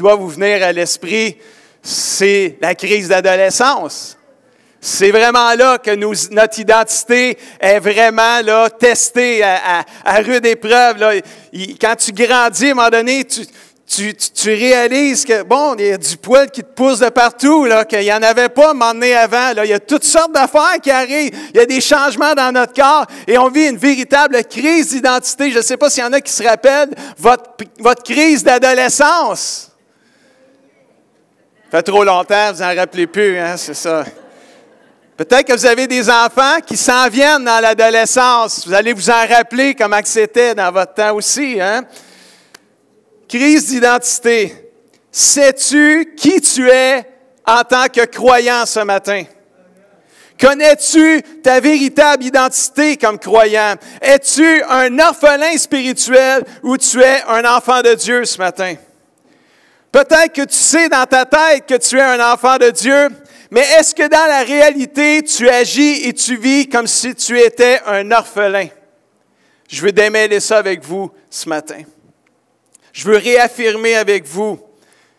doit vous venir à l'esprit, c'est la crise d'adolescence. C'est vraiment là que notre identité est vraiment là, testée à rude épreuve. Là. Quand tu grandis, à un moment donné, tu réalises que, bon, il y a du poil qui te pousse de partout, là, qu'il n'y en avait pas à un moment donné avant. Là. Il y a toutes sortes d'affaires qui arrivent. Il y a des changements dans notre corps et on vit une véritable crise d'identité. Je ne sais pas s'il y en a qui se rappellent votre crise d'adolescence. Ça fait trop longtemps, vous n'en rappelez plus, hein, c'est ça. Peut-être que vous avez des enfants qui s'en viennent dans l'adolescence. Vous allez vous en rappeler comment c'était dans votre temps aussi. Hein? Crise d'identité. Sais-tu qui tu es en tant que croyant ce matin? Connais-tu ta véritable identité comme croyant? Es-tu un orphelin spirituel ou tu es un enfant de Dieu ce matin? Peut-être que tu sais dans ta tête que tu es un enfant de Dieu, mais est-ce que dans la réalité, tu agis et tu vis comme si tu étais un orphelin? Je veux démêler ça avec vous ce matin. Je veux réaffirmer avec vous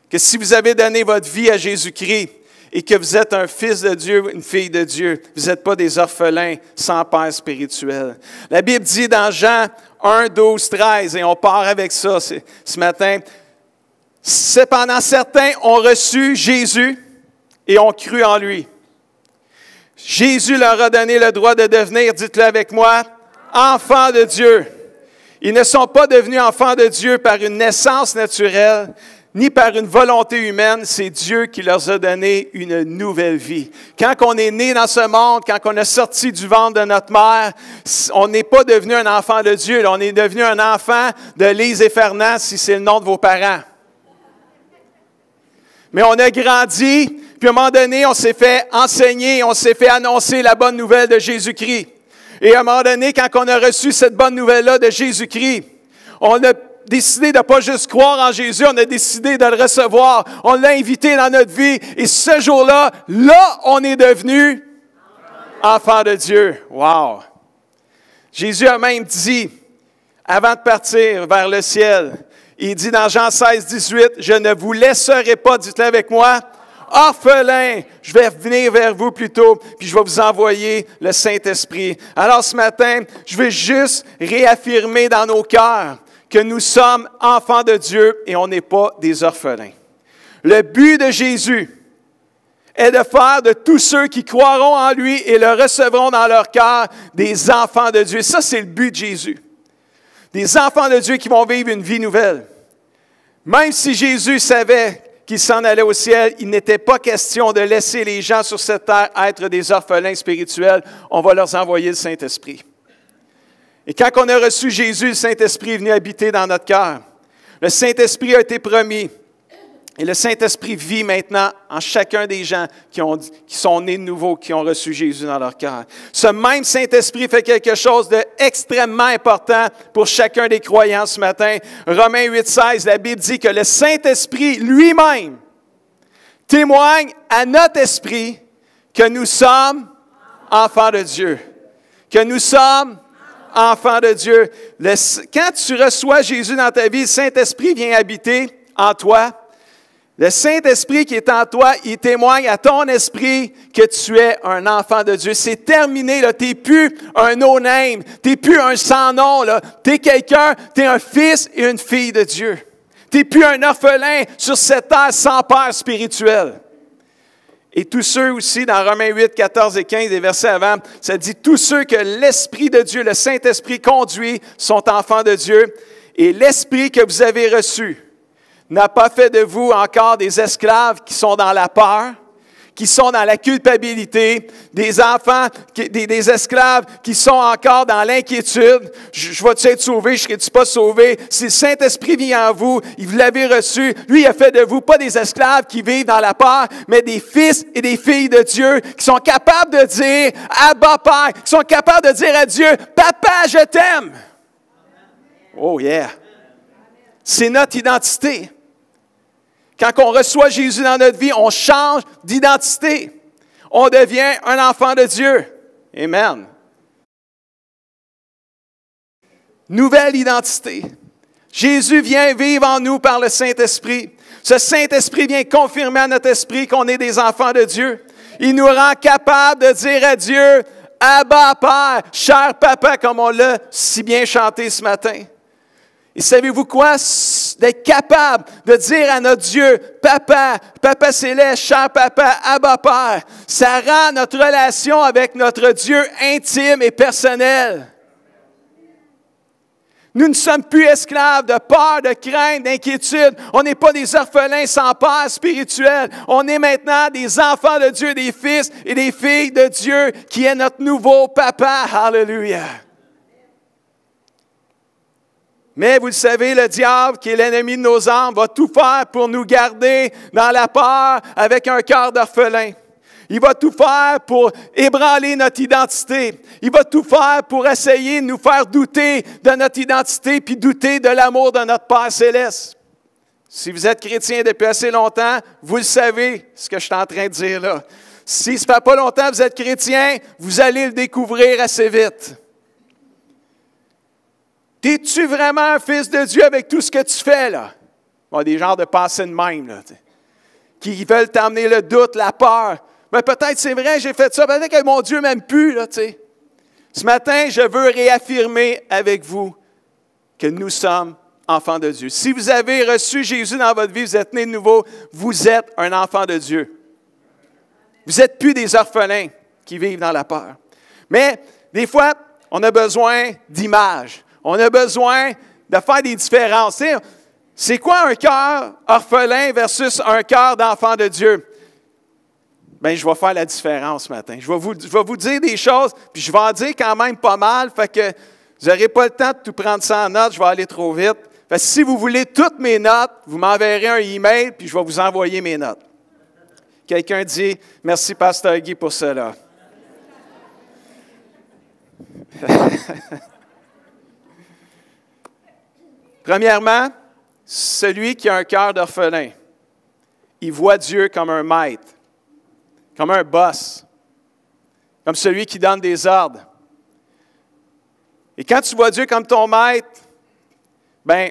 que si vous avez donné votre vie à Jésus-Christ et que vous êtes un fils de Dieu, une fille de Dieu, vous n'êtes pas des orphelins sans père spirituel. La Bible dit dans Jean 1, 12, 13, et on part avec ça ce matin, « Cependant, certains ont reçu Jésus, et ont cru en lui. Jésus leur a donné le droit de devenir, dites-le avec moi, enfants de Dieu. Ils ne sont pas devenus enfants de Dieu par une naissance naturelle, ni par une volonté humaine, c'est Dieu qui leur a donné une nouvelle vie. Quand on est né dans ce monde, quand on est sorti du ventre de notre mère, on n'est pas devenu un enfant de Dieu, on est devenu un enfant de Lise et Fernand, si c'est le nom de vos parents. Mais on a grandi, puis à un moment donné, on s'est fait enseigner, on s'est fait annoncer la bonne nouvelle de Jésus-Christ. Et à un moment donné, quand on a reçu cette bonne nouvelle-là de Jésus-Christ, on a décidé de ne pas juste croire en Jésus, on a décidé de le recevoir. On l'a invité dans notre vie. Et ce jour-là, là, on est devenu enfant de Dieu. Wow! Jésus a même dit, avant de partir vers le ciel, il dit dans Jean 16, 18, « Je ne vous laisserai pas, dites-le avec moi, orphelin, je vais venir vers vous plutôt, puis je vais vous envoyer le Saint-Esprit. » Alors ce matin, je veux juste réaffirmer dans nos cœurs que nous sommes enfants de Dieu et on n'est pas des orphelins. Le but de Jésus est de faire de tous ceux qui croiront en lui et le recevront dans leur cœur des enfants de Dieu. Ça, c'est le but de Jésus. Des enfants de Dieu qui vont vivre une vie nouvelle. Même si Jésus savait qu'il s'en allait au ciel, il n'était pas question de laisser les gens sur cette terre être des orphelins spirituels. On va leur envoyer le Saint-Esprit. Et quand on a reçu Jésus, le Saint-Esprit est venu habiter dans notre cœur. Le Saint-Esprit a été promis. Et le Saint-Esprit vit maintenant en chacun des gens qui sont nés de nouveau, qui ont reçu Jésus dans leur cœur. Ce même Saint-Esprit fait quelque chose d'extrêmement important pour chacun des croyants ce matin. Romains 8, 16, la Bible dit que le Saint-Esprit lui-même témoigne à notre esprit que nous sommes enfants de Dieu. Que nous sommes enfants de Dieu. Quand tu reçois Jésus dans ta vie, le Saint-Esprit vient habiter en toi. Le Saint-Esprit qui est en toi, il témoigne à ton esprit que tu es un enfant de Dieu. C'est terminé, là. Tu n'es plus un no-name. Tu n'es plus un sans-nom, là. Tu es quelqu'un, tu es un fils et une fille de Dieu. Tu n'es plus un orphelin sur cette terre sans père spirituel. Et tous ceux aussi, dans Romains 8, 14 et 15, les versets avant, ça dit « Tous ceux que l'Esprit de Dieu, le Saint-Esprit conduit, sont enfants de Dieu. Et l'Esprit que vous avez reçu n'a pas fait de vous encore des esclaves qui sont dans la peur, qui sont dans la culpabilité, des enfants, des esclaves qui sont encore dans l'inquiétude. Je vais-tu être sauvé? Je serai-tu pas sauvé? Si le Saint-Esprit vient en vous, vous l'avez reçu, lui, il a fait de vous pas des esclaves qui vivent dans la peur, mais des fils et des filles de Dieu qui sont capables de dire « Abba, Père », qui sont capables de dire à Dieu « Papa, je t'aime ». Oh yeah! C'est notre identité. Quand on reçoit Jésus dans notre vie, on change d'identité. On devient un enfant de Dieu. Amen. Nouvelle identité. Jésus vient vivre en nous par le Saint-Esprit. Ce Saint-Esprit vient confirmer à notre esprit qu'on est des enfants de Dieu. Il nous rend capables de dire à Dieu, « Abba, Père, cher Papa », comme on l'a si bien chanté ce matin. Et savez-vous quoi? D'être capable de dire à notre Dieu, « Papa, Papa céleste, cher Papa, Abba, Père », ça rend notre relation avec notre Dieu intime et personnelle. Nous ne sommes plus esclaves de peur, de crainte, d'inquiétude. On n'est pas des orphelins sans père spirituel. On est maintenant des enfants de Dieu, des fils et des filles de Dieu qui est notre nouveau papa. Alléluia. Mais vous le savez, le diable, qui est l'ennemi de nos âmes, va tout faire pour nous garder dans la peur avec un cœur d'orphelin. Il va tout faire pour ébranler notre identité. Il va tout faire pour essayer de nous faire douter de notre identité puis douter de l'amour de notre Père céleste. Si vous êtes chrétien depuis assez longtemps, vous le savez, ce que je suis en train de dire là. Si ça ne fait pas longtemps que vous êtes chrétien, vous allez le découvrir assez vite. Es-tu vraiment un fils de Dieu avec tout ce que tu fais là? Bon, des genres de pensées de même, là, qui veulent t'amener le doute, la peur. Mais peut-être c'est vrai, j'ai fait ça, peut-être que mon Dieu ne m'aime plus, là, tu sais. Ce matin, je veux réaffirmer avec vous que nous sommes enfants de Dieu. Si vous avez reçu Jésus dans votre vie, vous êtes né de nouveau, vous êtes un enfant de Dieu. Vous n'êtes plus des orphelins qui vivent dans la peur. Mais des fois, on a besoin d'images. On a besoin de faire des différences. Tu sais, c'est quoi un cœur orphelin versus un cœur d'enfant de Dieu? Bien, je vais faire la différence ce matin. Je vais vous dire des choses, puis je vais en dire quand même pas mal, fait que vous n'aurez pas le temps de tout prendre ça en note, je vais aller trop vite. Fait que si vous voulez toutes mes notes, vous m'enverrez un email, puis je vais vous envoyer mes notes. Quelqu'un dit, merci Pasteur Guy pour cela. Premièrement, celui qui a un cœur d'orphelin, il voit Dieu comme un maître, comme un boss, comme celui qui donne des ordres. Et quand tu vois Dieu comme ton maître, bien,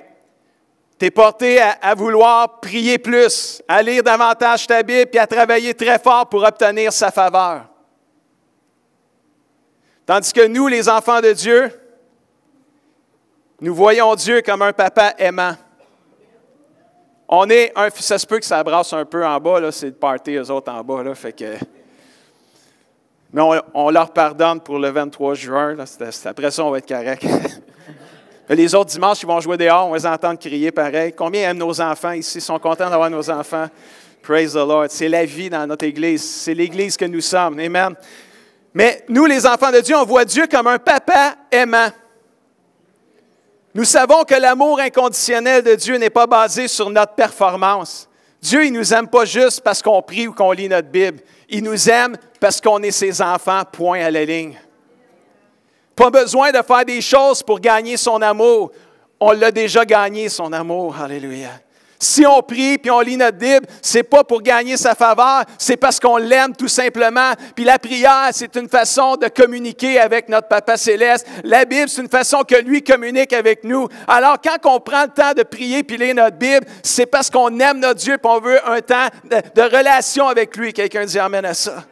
tu es porté à vouloir prier plus, à lire davantage ta Bible et à travailler très fort pour obtenir sa faveur. Tandis que nous, les enfants de Dieu, nous voyons Dieu comme un papa aimant. Ça se peut que ça brasse un peu en bas, là, c'est le party, eux autres en bas, là, fait que... Mais on leur pardonne pour le 23 juin, là, après ça, on va être correct. Les autres dimanches, ils vont jouer dehors, on va les entendre crier pareil. Combien aiment nos enfants ici, sont contents d'avoir nos enfants? Praise the Lord. C'est la vie dans notre Église, c'est l'Église que nous sommes, amen. Mais nous, les enfants de Dieu, on voit Dieu comme un papa aimant. Nous savons que l'amour inconditionnel de Dieu n'est pas basé sur notre performance. Dieu, il ne nous aime pas juste parce qu'on prie ou qu'on lit notre Bible. Il nous aime parce qu'on est ses enfants, point à la ligne. Pas besoin de faire des choses pour gagner son amour. On l'a déjà gagné, son amour. Alléluia. Si on prie puis on lit notre Bible, c'est pas pour gagner sa faveur, c'est parce qu'on l'aime tout simplement. Puis la prière, c'est une façon de communiquer avec notre Papa Céleste. La Bible, c'est une façon que lui communique avec nous. Alors, quand on prend le temps de prier puis lire notre Bible, c'est parce qu'on aime notre Dieu et on veut un temps de relation avec lui. Quelqu'un dit amen à ça.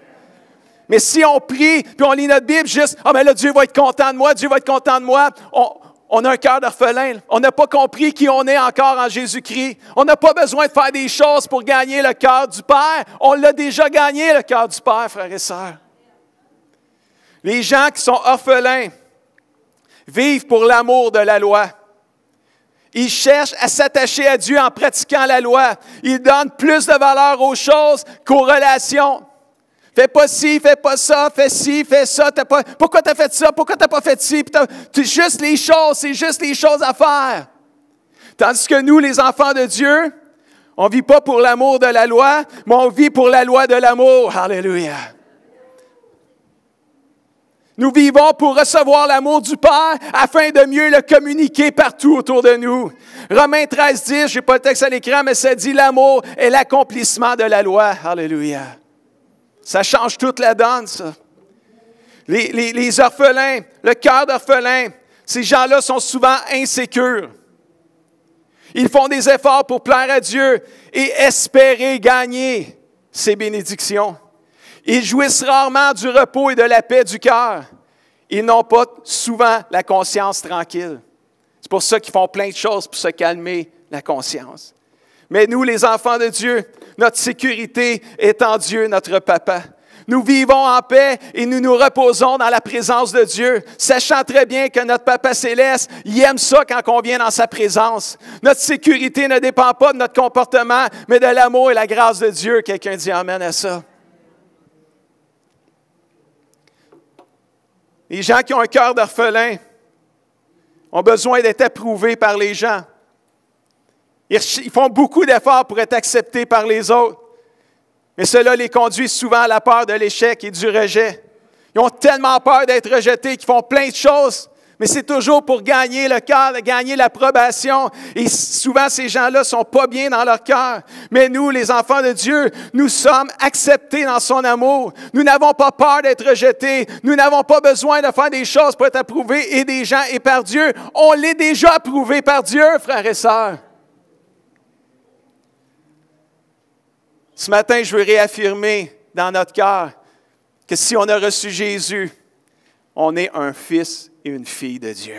Mais si on prie puis on lit notre Bible juste, « Ah, mais là, Dieu va être content de moi, Dieu va être content de moi », on a un cœur d'orphelin. On n'a pas compris qui on est encore en Jésus-Christ. On n'a pas besoin de faire des choses pour gagner le cœur du Père. On l'a déjà gagné, le cœur du Père, frères et sœurs. Les gens qui sont orphelins vivent pour l'amour de la loi. Ils cherchent à s'attacher à Dieu en pratiquant la loi. Ils donnent plus de valeur aux choses qu'aux relations. Fais pas ci, fais pas ça, fais ci, fais ça. Pourquoi tu as fait ça? Pourquoi tu n'as pas fait ci? C'est juste les choses à faire. Tandis que nous, les enfants de Dieu, on ne vit pas pour l'amour de la loi, mais on vit pour la loi de l'amour. Alléluia. Nous vivons pour recevoir l'amour du Père afin de mieux le communiquer partout autour de nous. Romains 13:10, je n'ai pas le texte à l'écran, mais ça dit l'amour est l'accomplissement de la loi. Alléluia. Ça change toute la donne, ça. Les orphelins, le cœur d'orphelin, ces gens-là sont souvent insécures. Ils font des efforts pour plaire à Dieu et espérer gagner ses bénédictions. Ils jouissent rarement du repos et de la paix du cœur. Ils n'ont pas souvent la conscience tranquille. C'est pour ça qu'ils font plein de choses pour se calmer la conscience. Mais nous, les enfants de Dieu, notre sécurité est en Dieu, notre Papa. Nous vivons en paix et nous nous reposons dans la présence de Dieu, sachant très bien que notre Papa Céleste, il aime ça quand on vient dans sa présence. Notre sécurité ne dépend pas de notre comportement, mais de l'amour et la grâce de Dieu. Quelqu'un dit amen à ça. Les gens qui ont un cœur d'orphelin ont besoin d'être approuvés par les gens. Ils font beaucoup d'efforts pour être acceptés par les autres. Mais cela les conduit souvent à la peur de l'échec et du rejet. Ils ont tellement peur d'être rejetés qu'ils font plein de choses, mais c'est toujours pour gagner le cœur, gagner l'approbation. Et souvent, ces gens-là ne sont pas bien dans leur cœur. Mais nous, les enfants de Dieu, nous sommes acceptés dans son amour. Nous n'avons pas peur d'être rejetés. Nous n'avons pas besoin de faire des choses pour être approuvés et des gens et par Dieu. On l'est déjà approuvé par Dieu, frères et sœurs. Ce matin, je veux réaffirmer dans notre cœur que si on a reçu Jésus, on est un fils et une fille de Dieu.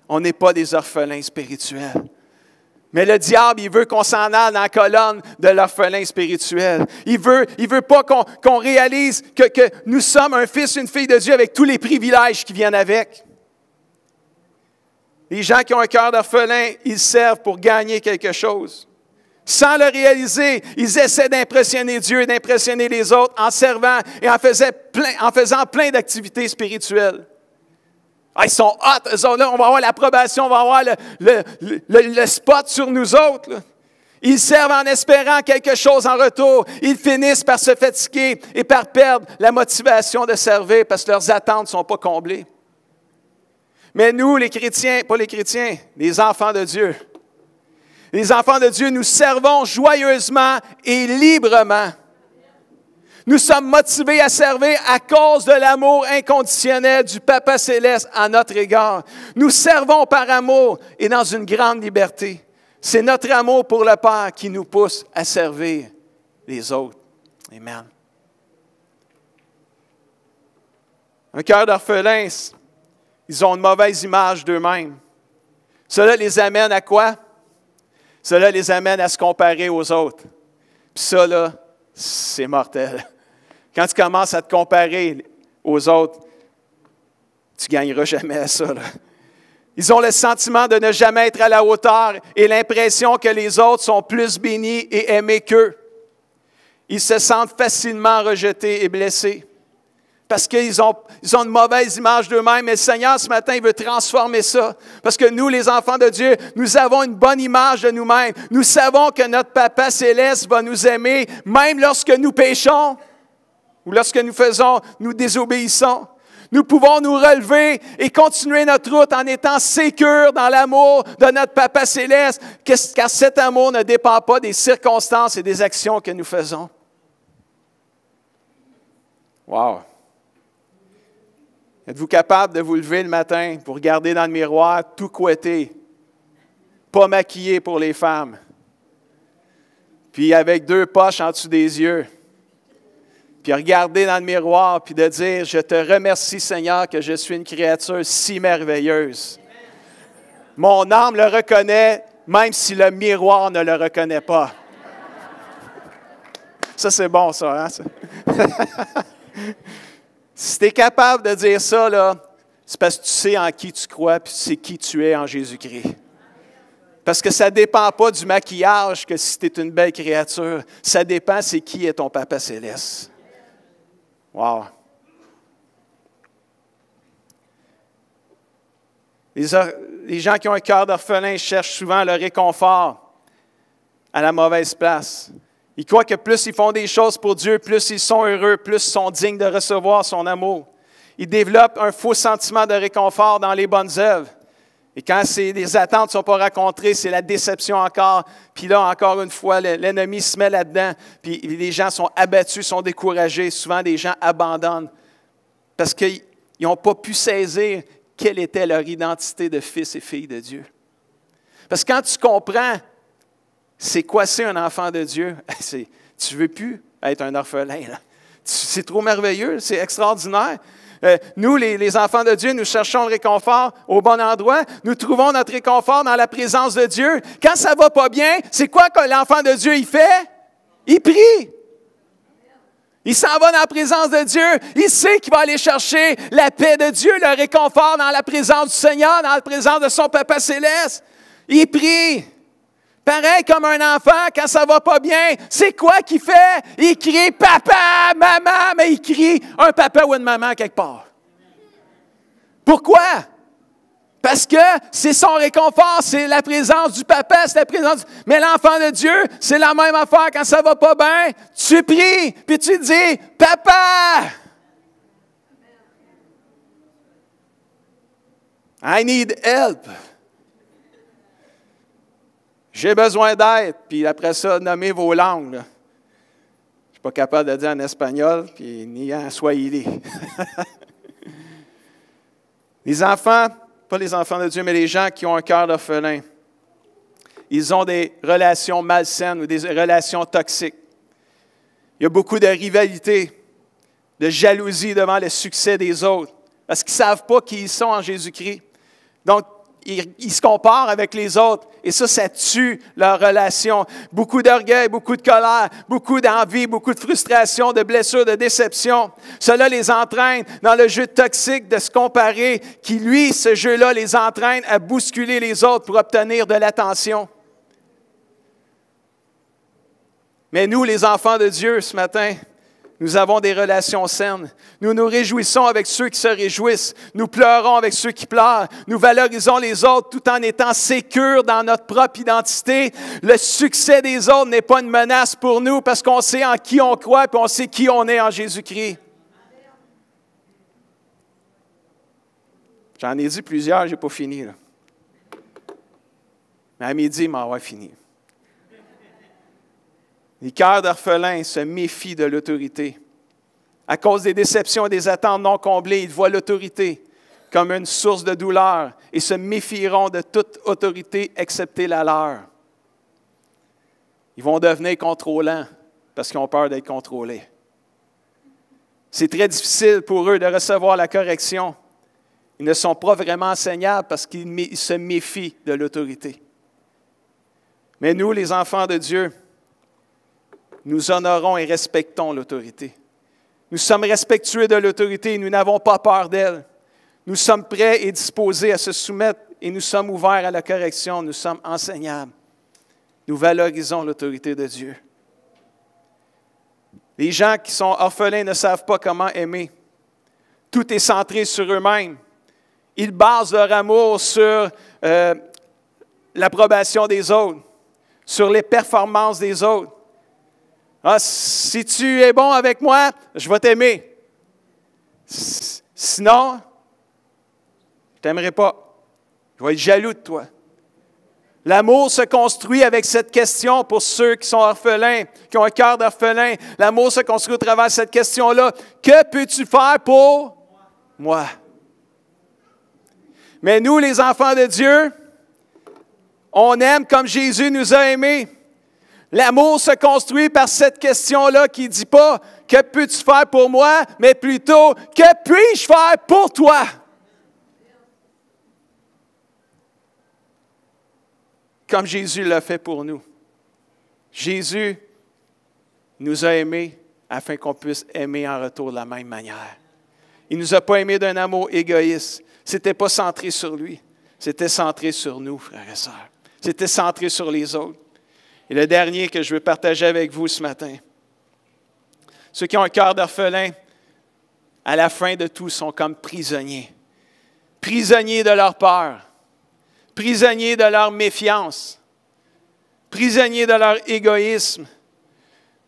On n'est pas des orphelins spirituels. Mais le diable, il veut qu'on s'en aille dans la colonne de l'orphelin spirituel. Il veut pas qu'on réalise que nous sommes un fils et une fille de Dieu avec tous les privilèges qui viennent avec. Les gens qui ont un cœur d'orphelin, ils servent pour gagner quelque chose. Sans le réaliser, ils essaient d'impressionner Dieu et d'impressionner les autres en servant et en faisant plein d'activités spirituelles. Ah, ils sont hot, eux autres, là, on va avoir l'approbation, on va avoir le spot sur nous autres. Là. Ils servent en espérant quelque chose en retour. Ils finissent par se fatiguer et par perdre la motivation de servir parce que leurs attentes ne sont pas comblées. Mais nous, les chrétiens, pas les chrétiens, les enfants de Dieu, les enfants de Dieu, nous servons joyeusement et librement. Nous sommes motivés à servir à cause de l'amour inconditionnel du Papa Céleste à notre égard. Nous servons par amour et dans une grande liberté. C'est notre amour pour le Père qui nous pousse à servir les autres. Amen. Un cœur d'orphelin, ils ont une mauvaise image d'eux-mêmes. Cela les amène à quoi? Cela les amène à se comparer aux autres. Puis ça, là, c'est mortel. Quand tu commences à te comparer aux autres, tu ne gagneras jamais à ça. Là. Ils ont le sentiment de ne jamais être à la hauteur et l'impression que les autres sont plus bénis et aimés qu'eux. Ils se sentent facilement rejetés et blessés. Parce qu'ils ont une mauvaise image d'eux-mêmes. Mais le Seigneur, ce matin, il veut transformer ça. Parce que nous, les enfants de Dieu, nous avons une bonne image de nous-mêmes. Nous savons que notre Papa Céleste va nous aimer, même lorsque nous péchons ou lorsque nous désobéissons. Nous pouvons nous relever et continuer notre route en étant sécures dans l'amour de notre Papa Céleste, car cet amour ne dépend pas des circonstances et des actions que nous faisons. Wow! Êtes-vous capable de vous lever le matin pour regarder dans le miroir, tout couetté, pas maquillé pour les femmes, puis avec 2 poches en dessous des yeux, puis regarder dans le miroir, puis de dire, je te remercie Seigneur que je suis une créature si merveilleuse. Mon âme le reconnaît, même si le miroir ne le reconnaît pas. Ça, c'est bon, ça, hein? Ça? Si tu es capable de dire ça, là, c'est parce que tu sais en qui tu crois, puis tu sais qui tu es en Jésus-Christ. Parce que ça ne dépend pas du maquillage que si tu es une belle créature. Ça dépend c'est qui est ton Papa Céleste. Wow! Les gens qui ont un cœur d'orphelin cherchent souvent le réconfort à la mauvaise place. Ils croient que plus ils font des choses pour Dieu, plus ils sont heureux, plus ils sont dignes de recevoir son amour. Ils développent un faux sentiment de réconfort dans les bonnes œuvres. Et quand les attentes ne sont pas rencontrées, c'est la déception encore. Puis là, encore une fois, l'ennemi se met là-dedans. Puis les gens sont abattus, sont découragés. Souvent, des gens abandonnent parce qu'ils n'ont pas pu saisir quelle était leur identité de fils et filles de Dieu. Parce que quand tu comprends c'est quoi c'est un enfant de Dieu, tu ne veux plus être un orphelin. C'est trop merveilleux, c'est extraordinaire. Nous, les enfants de Dieu, nous cherchons le réconfort au bon endroit. Nous trouvons notre réconfort dans la présence de Dieu. Quand ça ne va pas bien, c'est quoi que l'enfant de Dieu il fait? Il prie. Il s'en va dans la présence de Dieu. Il sait qu'il va aller chercher la paix de Dieu, le réconfort dans la présence du Seigneur, dans la présence de son Papa céleste. Il prie. Pareil comme un enfant, quand ça ne va pas bien, c'est quoi qu'il fait? Il crie « Papa, maman », mais il crie un papa ou une maman quelque part. Pourquoi? Parce que c'est son réconfort, c'est la présence du papa, c'est la présence du... Mais l'enfant de Dieu, c'est la même affaire. Quand ça ne va pas bien, tu pries, puis tu dis « Papa! » I need help. J'ai besoin d'aide, puis après ça, nommez vos langues. Je ne suis pas capable de dire en espagnol, puis ni en swahili. Les enfants, pas les enfants de Dieu, mais les gens qui ont un cœur d'orphelin, ils ont des relations malsaines ou des relations toxiques. Il y a beaucoup de rivalité, de jalousie devant le succès des autres, parce qu'ils ne savent pas qui ils sont en Jésus-Christ. Donc, ils se comparent avec les autres et ça tue leur relation. Beaucoup d'orgueil, beaucoup de colère, beaucoup d'envie, beaucoup de frustration, de blessures, de déception. Cela les entraîne dans le jeu toxique de se comparer qui, lui, ce jeu-là, les entraîne à bousculer les autres pour obtenir de l'attention. Mais nous, les enfants de Dieu, ce matin, nous avons des relations saines. Nous nous réjouissons avec ceux qui se réjouissent. Nous pleurons avec ceux qui pleurent. Nous valorisons les autres tout en étant sécures dans notre propre identité. Le succès des autres n'est pas une menace pour nous parce qu'on sait en qui on croit et on sait qui on est en Jésus-Christ. J'en ai dit plusieurs, je n'ai pas fini. Là. Mais à midi, il m'en va fini. Les cœurs d'orphelins se méfient de l'autorité. À cause des déceptions et des attentes non comblées, ils voient l'autorité comme une source de douleur et se méfieront de toute autorité excepté la leur. Ils vont devenir contrôlants parce qu'ils ont peur d'être contrôlés. C'est très difficile pour eux de recevoir la correction. Ils ne sont pas vraiment enseignables parce qu'ils se méfient de l'autorité. Mais nous, les enfants de Dieu, nous honorons et respectons l'autorité. Nous sommes respectueux de l'autorité et nous n'avons pas peur d'elle. Nous sommes prêts et disposés à se soumettre et nous sommes ouverts à la correction. Nous sommes enseignables. Nous valorisons l'autorité de Dieu. Les gens qui sont orphelins ne savent pas comment aimer. Tout est centré sur eux-mêmes. Ils basent leur amour sur l'approbation des autres, sur les performances des autres. Ah, si tu es bon avec moi, je vais t'aimer. Sinon, je ne t'aimerai pas. Je vais être jaloux de toi. L'amour se construit avec cette question pour ceux qui sont orphelins, qui ont un cœur d'orphelin. L'amour se construit au travers de cette question-là. Que peux-tu faire pour moi? Mais nous, les enfants de Dieu, on aime comme Jésus nous a aimés. L'amour se construit par cette question-là qui ne dit pas « Que peux-tu faire pour moi? » mais plutôt « Que puis-je faire pour toi? » Comme Jésus l'a fait pour nous. Jésus nous a aimés afin qu'on puisse aimer en retour de la même manière. Il ne nous a pas aimés d'un amour égoïste. Ce n'était pas centré sur lui. C'était centré sur nous, frères et sœurs. C'était centré sur les autres. Et le dernier que je veux partager avec vous ce matin, ceux qui ont un cœur d'orphelin, à la fin de tout, sont comme prisonniers. Prisonniers de leur peur, prisonniers de leur méfiance, prisonniers de leur égoïsme,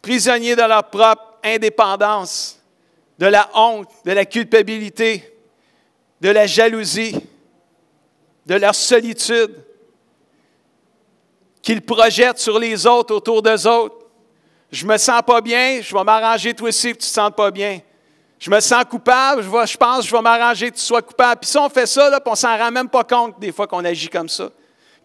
prisonniers de leur propre indépendance, de la honte, de la culpabilité, de la jalousie, de leur solitude, qu'ils projettent sur les autres autour d'eux autres. Je me sens pas bien, je vais m'arranger toi aussi que tu te sentes pas bien. Je me sens coupable, je pense que je vais m'arranger que tu sois coupable. Puis si on fait ça, là, puis on ne s'en rend même pas compte des fois qu'on agit comme ça.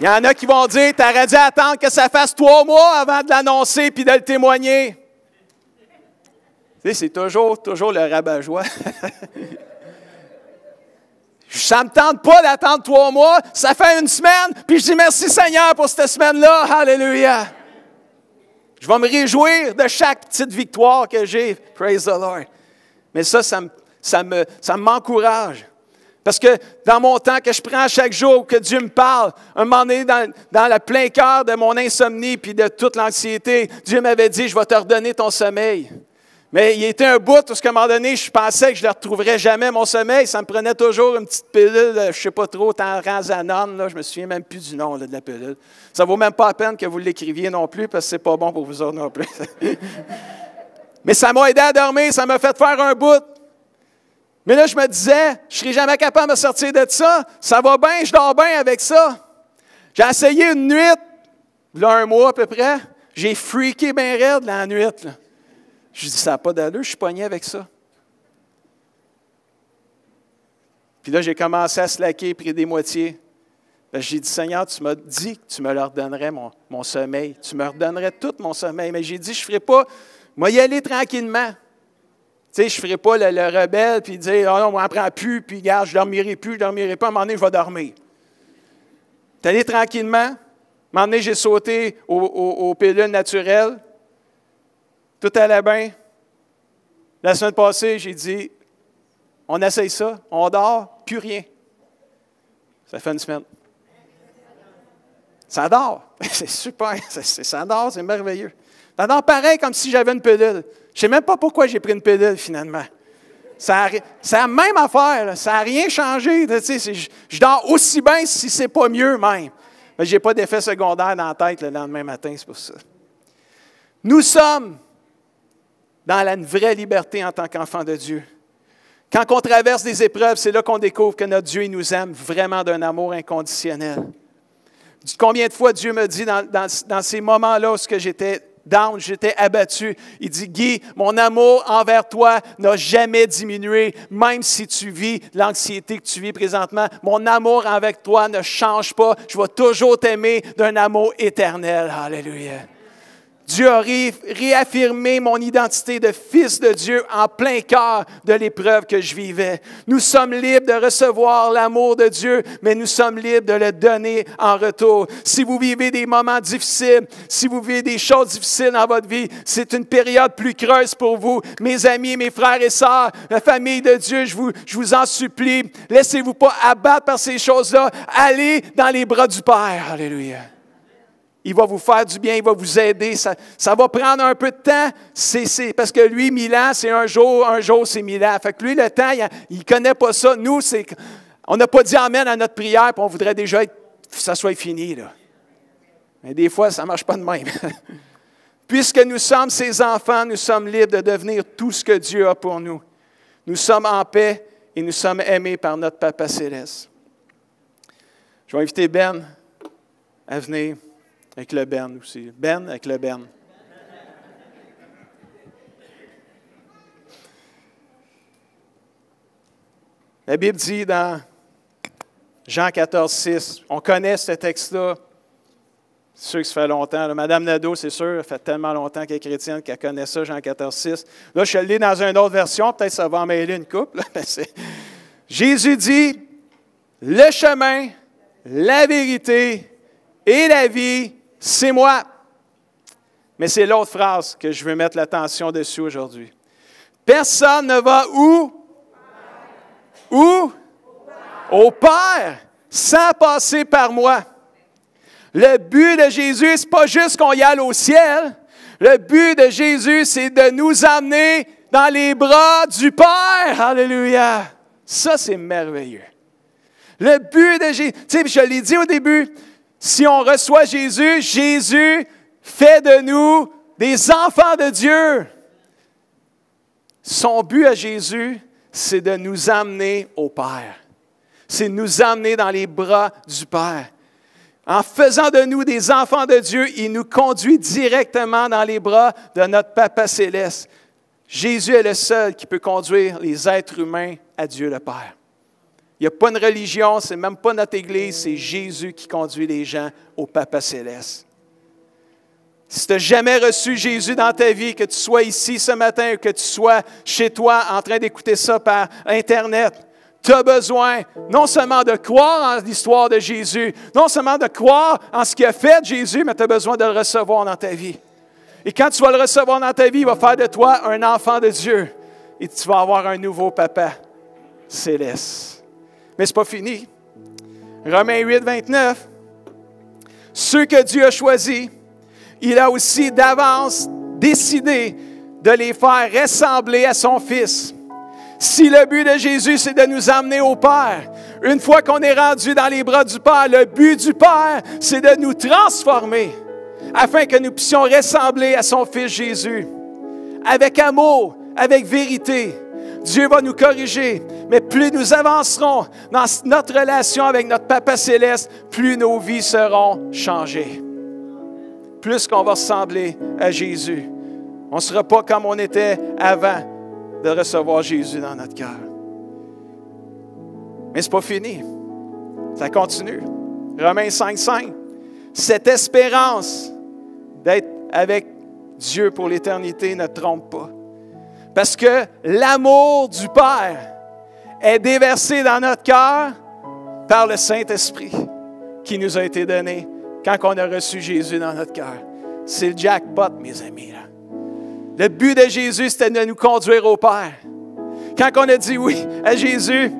Il y en a qui vont dire, tu aurais dû attendre que ça fasse 3 mois avant de l'annoncer puis de le témoigner. Tu sais, c'est toujours le rabat-joie. Ça ne me tente pas d'attendre 3 mois, ça fait 1 semaine, puis je dis merci Seigneur pour cette semaine-là. Alléluia. Je vais me réjouir de chaque petite victoire que j'ai. Praise the Lord. Mais ça m'encourage. Parce que dans mon temps que je prends chaque jour, que Dieu me parle, un moment donné, dans le plein cœur de mon insomnie puis de toute l'anxiété, Dieu m'avait dit, je vais te redonner ton sommeil. Mais il était un bout, parce qu'à un moment donné, je pensais que je ne le retrouverais jamais, mon sommeil. Ça me prenait toujours une petite pilule, je ne sais pas trop, Tanranzanone, là, je ne me souviens même plus du nom là, de la pilule. Ça ne vaut même pas la peine que vous l'écriviez non plus, parce que ce n'est pas bon pour vous autres non plus. Mais ça m'a aidé à dormir, ça m'a fait faire un bout. Mais là, je me disais, je ne serai jamais capable de me sortir de ça. Ça va bien, je dors bien avec ça. J'ai essayé une nuit, là, 1 mois à peu près. J'ai freaké bien raide la nuit. Là. Je dis, ça n'a pas d'allure, je suis pogné avec ça. Puis là, j'ai commencé à slacker, pris des moitiés. J'ai dit, Seigneur, tu m'as dit que tu me leur donnerais mon sommeil. Tu me redonnerais tout mon sommeil. Mais j'ai dit, je ne ferai pas, moi y aller tranquillement. Tu sais, je ne ferai pas le rebelle, puis dire, oh non, on n'en prend plus, puis regarde, je ne dormirai plus, je ne dormirai pas. À un moment donné, je vais dormir. Tu es allé tranquillement. À un moment donné, j'ai sauté aux pilules naturelles. Tout allait bien. La semaine passée, j'ai dit, on essaye ça, on dort, plus rien. Ça fait 1 semaine. Ça dort. C'est super. Ça dort, c'est merveilleux. Ça dort pareil comme si j'avais une pilule. Je ne sais même pas pourquoi j'ai pris une pilule, finalement. C'est la même affaire. Là. Ça n'a rien changé. Tu sais, je dors aussi bien si ce n'est pas mieux même. Mais je n'ai pas d'effet secondaire dans la tête le lendemain matin, c'est pour ça. Nous sommes dans la vraie liberté en tant qu'enfants de Dieu. Quand on traverse des épreuves, c'est là qu'on découvre que notre Dieu il nous aime vraiment d'un amour inconditionnel. Combien de fois Dieu me dit dans ces moments-là où j'étais down, j'étais abattu, il dit, Guy, mon amour envers toi n'a jamais diminué, même si tu vis l'anxiété que tu vis présentement. Mon amour envers toi ne change pas. Je vais toujours t'aimer d'un amour éternel. Alléluia. Dieu a réaffirmé mon identité de fils de Dieu en plein cœur de l'épreuve que je vivais. Nous sommes libres de recevoir l'amour de Dieu, mais nous sommes libres de le donner en retour. Si vous vivez des moments difficiles, si vous vivez des choses difficiles dans votre vie, c'est une période plus creuse pour vous. Mes amis, mes frères et sœurs, la famille de Dieu, je vous en supplie, laissez-vous pas abattre par ces choses-là. Allez dans les bras du Père. Alléluia. Il va vous faire du bien, il va vous aider. Ça va prendre un peu de temps, parce que lui, 1000 ans, c'est un jour c'est 1000 ans. Fait que lui, le temps, il ne connaît pas ça. Nous, on n'a pas dit amen à notre prière, puis on voudrait déjà que ça soit fini. Là. Mais des fois, ça ne marche pas de même. Puisque nous sommes ses enfants, nous sommes libres de devenir tout ce que Dieu a pour nous. Nous sommes en paix et nous sommes aimés par notre Papa Céleste. Je vais inviter Ben à venir. Avec le Ben aussi. Ben avec le Ben. La Bible dit dans Jean 14, 6, on connaît ce texte-là. C'est sûr que ça fait longtemps. Là. Madame Nadeau, c'est sûr, ça fait tellement longtemps qu'elle est chrétienne qu'elle connaît ça, Jean 14, 6. Là, je suis allé dans une autre version, peut-être que ça va en mêler une couple. Jésus dit, le chemin, la vérité et la vie, c'est moi. Mais c'est l'autre phrase que je veux mettre l'attention dessus aujourd'hui. Personne ne va où? Où? Au Père, sans passer par moi. Le but de Jésus, ce n'est pas juste qu'on y aille au ciel. Le but de Jésus, c'est de nous amener dans les bras du Père. Alléluia. Ça, c'est merveilleux. Le but de Jésus, tu sais, je l'ai dit au début, si on reçoit Jésus, Jésus fait de nous des enfants de Dieu. Son but à Jésus, c'est de nous amener au Père. C'est de nous amener dans les bras du Père. En faisant de nous des enfants de Dieu, il nous conduit directement dans les bras de notre Papa Céleste. Jésus est le seul qui peut conduire les êtres humains à Dieu le Père. Il n'y a pas une religion, ce n'est même pas notre Église, c'est Jésus qui conduit les gens au Papa Céleste. Si tu n'as jamais reçu Jésus dans ta vie, que tu sois ici ce matin ou que tu sois chez toi en train d'écouter ça par Internet, tu as besoin non seulement de croire en l'histoire de Jésus, non seulement de croire en ce qu'il a fait Jésus, mais tu as besoin de le recevoir dans ta vie. Et quand tu vas le recevoir dans ta vie, il va faire de toi un enfant de Dieu. Et tu vas avoir un nouveau Papa Céleste. Mais ce n'est pas fini. Romains 8, 29. Ceux que Dieu a choisis, il a aussi d'avance décidé de les faire ressembler à son Fils. Si le but de Jésus, c'est de nous amener au Père, une fois qu'on est rendu dans les bras du Père, le but du Père, c'est de nous transformer afin que nous puissions ressembler à son Fils Jésus. Avec amour, avec vérité, Dieu va nous corriger, mais plus nous avancerons dans notre relation avec notre Papa Céleste, plus nos vies seront changées. Plus qu'on va ressembler à Jésus. On ne sera pas comme on était avant de recevoir Jésus dans notre cœur. Mais ce n'est pas fini. Ça continue. Romains 5, 5. Cette espérance d'être avec Dieu pour l'éternité ne trompe pas. Parce que l'amour du Père est déversé dans notre cœur par le Saint-Esprit qui nous a été donné quand on a reçu Jésus dans notre cœur. C'est le jackpot, mes amis. Là. Le but de Jésus, c'était de nous conduire au Père. Quand on a dit oui à Jésus,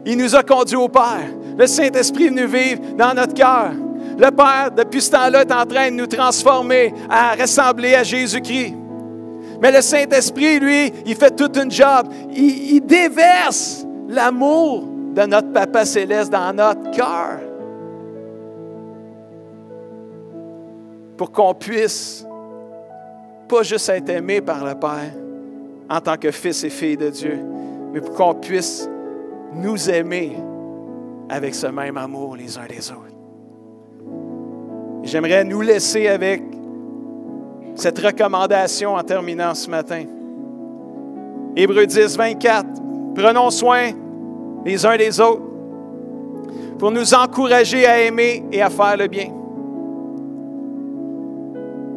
il nous a conduits au Père. Le Saint-Esprit est venu vivre dans notre cœur. Le Père, depuis ce temps-là, est en train de nous transformer à ressembler à Jésus-Christ. Mais le Saint-Esprit, lui, il fait toute une job. Il déverse l'amour de notre Papa Céleste dans notre cœur. Pour qu'on puisse pas juste être aimé par le Père en tant que fils et fille de Dieu, mais pour qu'on puisse nous aimer avec ce même amour les uns les autres. J'aimerais nous laisser avec cette recommandation en terminant ce matin. Hébreux 10, 24. Prenons soin les uns des autres pour nous encourager à aimer et à faire le bien.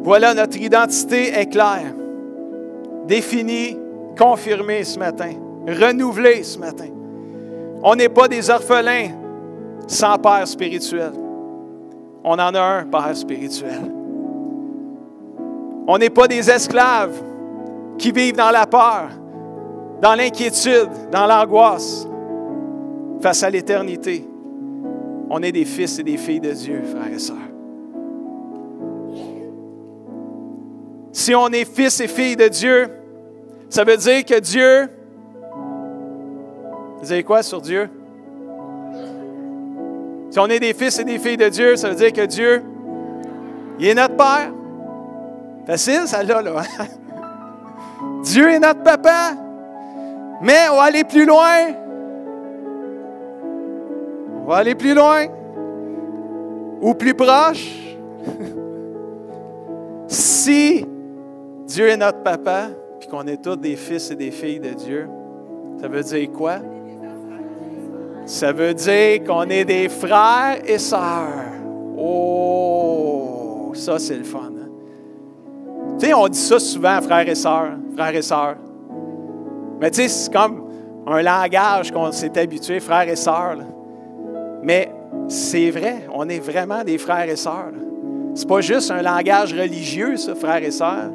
Voilà, notre identité est claire, définie, confirmée ce matin, renouvelée ce matin. On n'est pas des orphelins sans père spirituel. On en a un père spirituel. On n'est pas des esclaves qui vivent dans la peur, dans l'inquiétude, dans l'angoisse face à l'éternité. On est des fils et des filles de Dieu, frères et sœurs. Si on est fils et filles de Dieu, ça veut dire que Dieu... Vous savez quoi sur Dieu? Si on est des fils et des filles de Dieu, ça veut dire que Dieu, il est notre Père. Facile, celle-là, là. Dieu est notre papa. Mais on va aller plus loin. On va aller plus loin. Ou plus proche. Si Dieu est notre papa, puis qu'on est tous des fils et des filles de Dieu, ça veut dire quoi? Ça veut dire qu'on est des frères et sœurs. Oh, ça c'est le fun. Hein? Tu sais, on dit ça souvent, frères et sœurs, frères et sœurs. Mais tu sais, c'est comme un langage qu'on s'est habitué, frères et sœurs. Là. Mais c'est vrai, on est vraiment des frères et sœurs. Là. C'est pas juste un langage religieux, ça, frères et sœurs.